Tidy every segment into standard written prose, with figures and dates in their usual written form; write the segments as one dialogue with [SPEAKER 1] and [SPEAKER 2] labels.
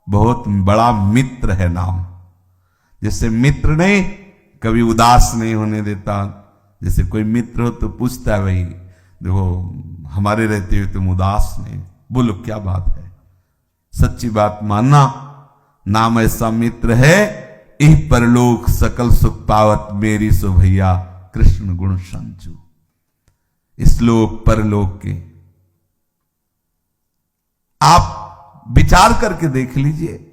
[SPEAKER 1] बहुत बड़ा मित्र है नाम। जैसे मित्र नहीं, कभी उदास नहीं होने देता। जैसे कोई मित्र हो तो पूछता है, भाई देखो हमारे रहते हुए तुम उदास नहीं, बोलो क्या बात है, सच्ची बात मानना। नाम ऐसा मित्र है, इह परलोक सकल सुख पावत मेरी सो भैया कृष्ण गुण संचू। इस लोक परलोक के आप विचार करके देख लीजिए।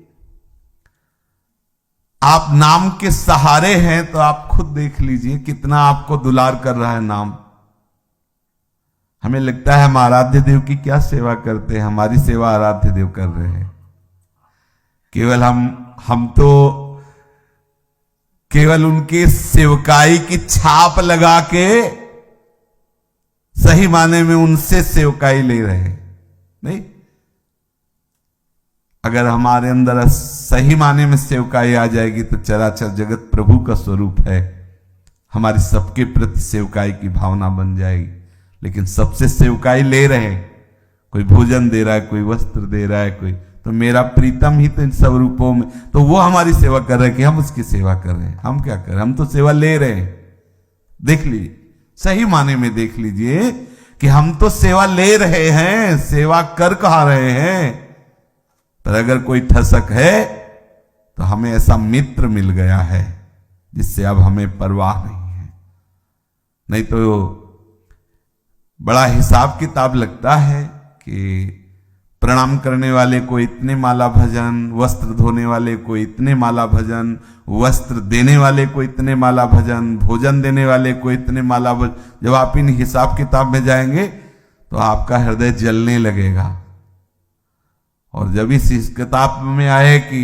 [SPEAKER 1] आप नाम के सहारे हैं तो आप खुद देख लीजिए कितना आपको दुलार कर रहा है नाम। हमें लगता है हम आराध्य देव की क्या सेवा करते हैं, हमारी सेवा आराध्य देव कर रहे हैं। केवल हम तो केवल उनके सेवकाई की छाप लगा के सही माने में उनसे सेवकाई ले रहे हैं। नहीं, अगर हमारे अंदर सही माने में सेवकाई आ जाएगी तो चराचर जगत प्रभु का स्वरूप है, हमारी सबके प्रति सेवकाई की भावना बन जाएगी। लेकिन सबसे सेवकाई ले रहे हैं, कोई भोजन दे रहा है, कोई वस्त्र दे रहा है, कोई तो मेरा प्रीतम ही तो इन सब रूपों में, तो वो हमारी सेवा कर रहे हैं कि हम उसकी सेवा कर रहे हैं। हम क्या कर रहे हैं, हम तो सेवा ले रहे हैं। देख लीजिए, सही माने में देख लीजिए कि हम तो सेवा ले रहे हैं, सेवा कर कहा रहे हैं। पर अगर कोई ठसक है तो हमें ऐसा मित्र मिल गया है जिससे अब हमें परवाह नहीं है। नहीं तो बड़ा हिसाब किताब लगता है कि प्रणाम करने वाले को इतने माला भजन, वस्त्र धोने वाले को इतने माला भजन, वस्त्र देने वाले को इतने माला भजन, भोजन देने वाले को इतने माला भजन। जब आप इन हिसाब किताब में जाएंगे तो आपका हृदय जलने लगेगा। और जब इस किताब में आए कि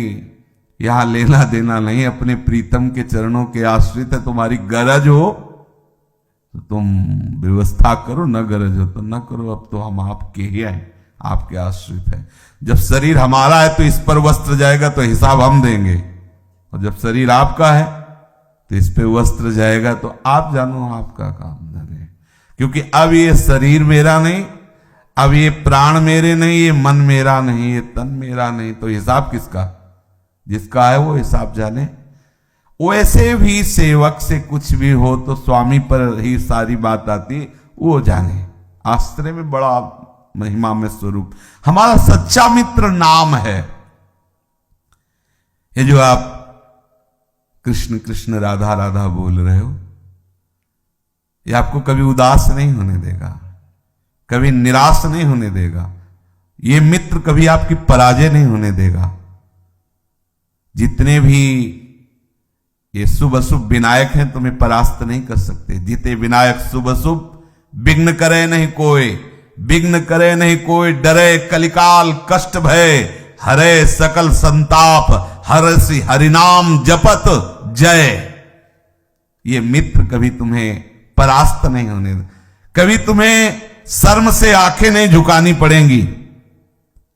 [SPEAKER 1] यहां लेना देना नहीं, अपने प्रीतम के चरणों के आश्रित है, तुम्हारी गरज हो तो तुम व्यवस्था करो, न गरज हो तो न करो। अब तो हम आपके ही हैं, आपके आश्रित हैं। जब शरीर हमारा है तो इस पर वस्त्र जाएगा तो हिसाब हम देंगे, और जब शरीर आपका है तो इस पे वस्त्र जाएगा तो आप जानो आपका काम धरे। क्योंकि अब ये शरीर मेरा नहीं, अब ये प्राण मेरे नहीं, ये मन मेरा नहीं, ये तन मेरा नहीं, तो हिसाब किसका? जिसका है वो हिसाब जाने। वैसे भी सेवक से कुछ भी हो तो स्वामी पर ही सारी बात आती, वो जाने। आश्रय में बड़ा महिमा में स्वरूप हमारा सच्चा मित्र नाम है। ये जो आप कृष्ण कृष्ण राधा राधा बोल रहे हो, ये आपको कभी उदास नहीं होने देगा, कभी निराश नहीं होने देगा। ये मित्र कभी आपकी पराजय नहीं होने देगा। जितने भी ये शुभ अशुभ विनायक हैं तुम्हें परास्त नहीं कर सकते। जीते विनायक शुभ अशुभ, विघ्न करे नहीं कोई, विघ्न करे नहीं कोई, डरे कलिकाल कष्ट भय, हरे सकल संताप, हरसि हरिनाम जपत जय। ये मित्र कभी तुम्हें परास्त नहीं होने दे। कभी तुम्हें शर्म से आंखें नहीं झुकानी पड़ेंगी।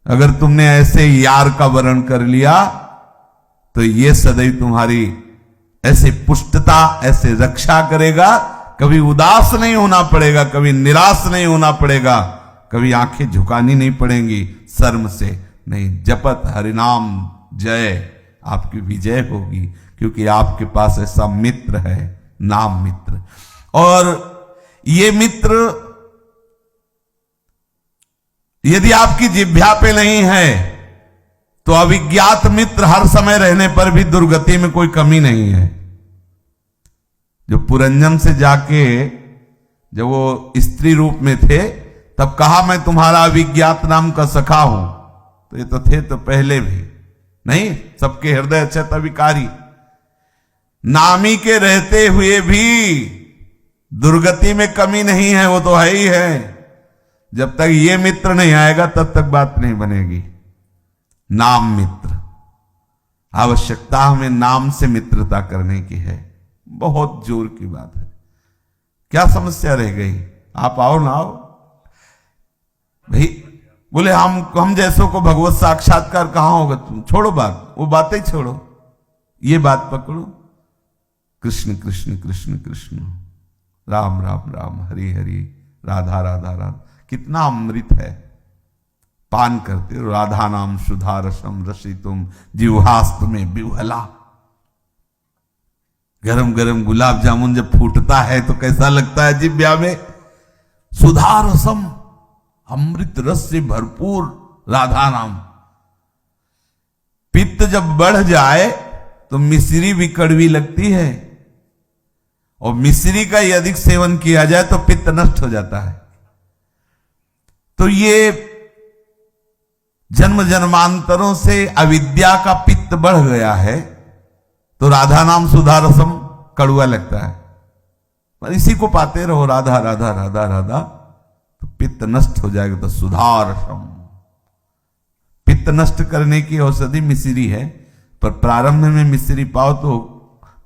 [SPEAKER 1] अगर तुमने ऐसे यार का वर्ण कर लिया तो ये सदैव तुम्हारी ऐसे पुष्टता, ऐसे रक्षा करेगा। कभी उदास नहीं होना पड़ेगा, कभी निराश नहीं होना पड़ेगा, कभी आंखें झुकानी नहीं पड़ेंगी शर्म से नहीं। जपत हरिनाम जय, आपकी विजय होगी, क्योंकि आपके पास ऐसा मित्र है, नाम मित्र। और ये मित्र यदि आपकी जिह्वा पे नहीं है तो अविज्ञात मित्र हर समय रहने पर भी दुर्गति में कोई कमी नहीं है। जो पुरंजन से जाके जब वो स्त्री रूप में थे तब कहा मैं तुम्हारा अविज्ञात नाम का सखा हूं, तो ये तो थे तो पहले भी नहीं, सबके हृदय अक्षत विकारी। नामी के रहते हुए भी दुर्गति में कमी नहीं है, वो तो है ही है। जब तक ये मित्र नहीं आएगा तब तक बात नहीं बनेगी। नाम मित्र, आवश्यकता हमें नाम से मित्रता करने की है। बहुत जोर की बात है। क्या समस्या रह गई? आप आओ ना, आओ भाई। बोले हम जैसों को भगवत साक्षात्कार कहां होगा? तुम छोड़ो बात, वो बातें छोड़ो, ये बात पकड़ो। कृष्ण कृष्ण कृष्ण कृष्ण, राम राम राम, हरि हरि, राधा राधा राधा। कितना अमृत है, पान करते हो। राधा नाम सुधा रसम रसितुम जिह्वास्त में विह्वला। गरम गरम गुलाब जामुन जब फूटता है तो कैसा लगता है जिह्वा में? सुधा रसम, अमृत रस से भरपूर राधा नाम। पित्त जब बढ़ जाए तो मिश्री भी कड़वी लगती है, और मिश्री का अधिक सेवन किया जाए तो पित्त नष्ट हो जाता है। तो ये जन्म जन्मांतरों से अविद्या का पित्त बढ़ गया है, तो राधा नाम सुधा रसम कड़वा लगता है। पर इसी को पाते रहो, राधा राधा राधा राधा, तो पित्त नष्ट हो जाएगा। तो सुधा रसम, पित्त नष्ट करने की औषधि मिश्री है, पर प्रारंभ में मिश्री पाओ तो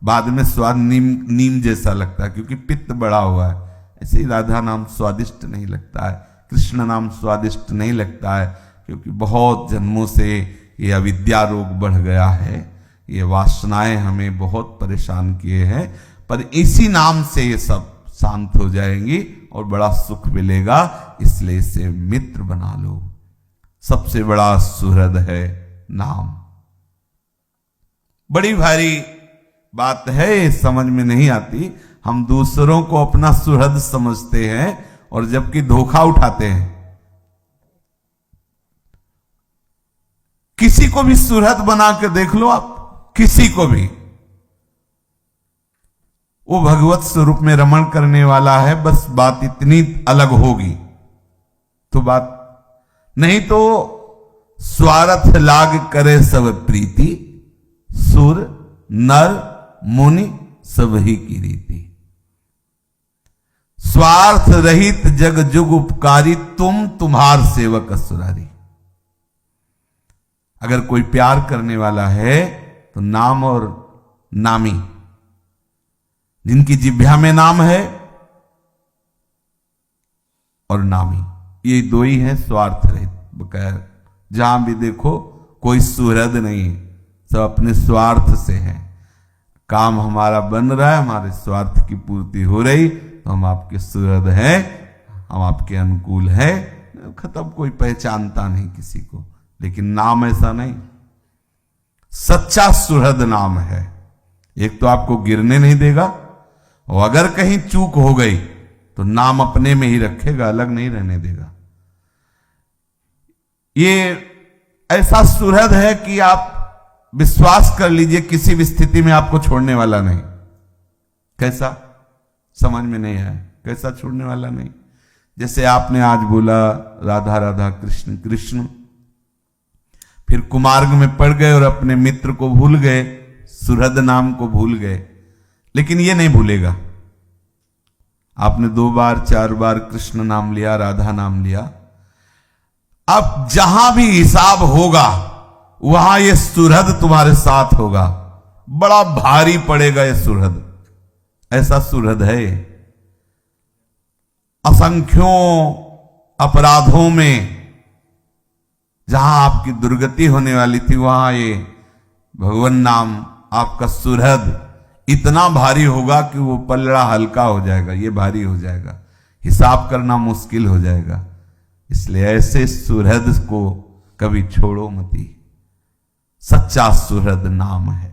[SPEAKER 1] बाद में स्वाद नीम जैसा लगता है, क्योंकि पित्त बढ़ा हुआ है। ऐसे ही राधा नाम स्वादिष्ट नहीं लगता है, कृष्ण नाम स्वादिष्ट नहीं लगता है, क्योंकि बहुत जन्मों से ये अविद्या रोग बढ़ गया है। ये वासनाएं हमें बहुत परेशान किए हैं, पर इसी नाम से ये सब शांत हो जाएंगी और बड़ा सुख मिलेगा। इसलिए इसे मित्र बना लो। सबसे बड़ा सुहृद है नाम। बड़ी भारी बात है, समझ में नहीं आती। हम दूसरों को अपना सुहृद समझते हैं और जबकि धोखा उठाते हैं। किसी को भी सुहृद बना के देख लो आप, किसी को भी, वो भगवत स्वरूप में रमण करने वाला है। बस बात इतनी अलग होगी तो बात, नहीं तो स्वार्थ लाग करे सब प्रीति, सुर नर मुनि सब ही की रीति। स्वार्थ रहित जग जुग उपकारी, तुम तुम्हार सेवक असुरारी। अगर कोई प्यार करने वाला है तो नाम और नामी, जिनकी जिह्वा में नाम है और नामी, ये दो ही है स्वार्थ रहित। बगैर जहां भी देखो कोई सुहृद नहीं, सब अपने स्वार्थ से है। काम हमारा बन रहा है, हमारे स्वार्थ की पूर्ति हो रही तो हम आपके सुहृद हैं, हम आपके अनुकूल हैं। खत्म, कोई पहचानता नहीं किसी को। लेकिन नाम ऐसा नहीं, सच्चा सुहृद नाम है। एक तो आपको गिरने नहीं देगा, और अगर कहीं चूक हो गई तो नाम अपने में ही रखेगा, अलग नहीं रहने देगा। ये ऐसा सुहृद है कि आप विश्वास कर लीजिए किसी भी स्थिति में आपको छोड़ने वाला नहीं। कैसा, समझ में नहीं आया? कैसा छोड़ने वाला नहीं? जैसे आपने आज बोला राधा राधा कृष्ण कृष्ण, फिर कुमार्ग में पड़ गए और अपने मित्र को भूल गए, सुहृद नाम को भूल गए। लेकिन ये नहीं भूलेगा। आपने 2 बार 4 बार कृष्ण नाम लिया, राधा नाम लिया, अब जहां भी हिसाब होगा वहां ये सुहृद तुम्हारे साथ होगा। बड़ा भारी पड़ेगा ये सुहृद। ऐसा सुहृद है। असंख्यों अपराधों में जहां आपकी दुर्गति होने वाली थी, वहां ये भगवान नाम आपका सुहृद इतना भारी होगा कि वो पलड़ा हल्का हो जाएगा, ये भारी हो जाएगा, हिसाब करना मुश्किल हो जाएगा। इसलिए ऐसे सुहृद को कभी छोड़ो मती। सच्चा सुहृद नाम है।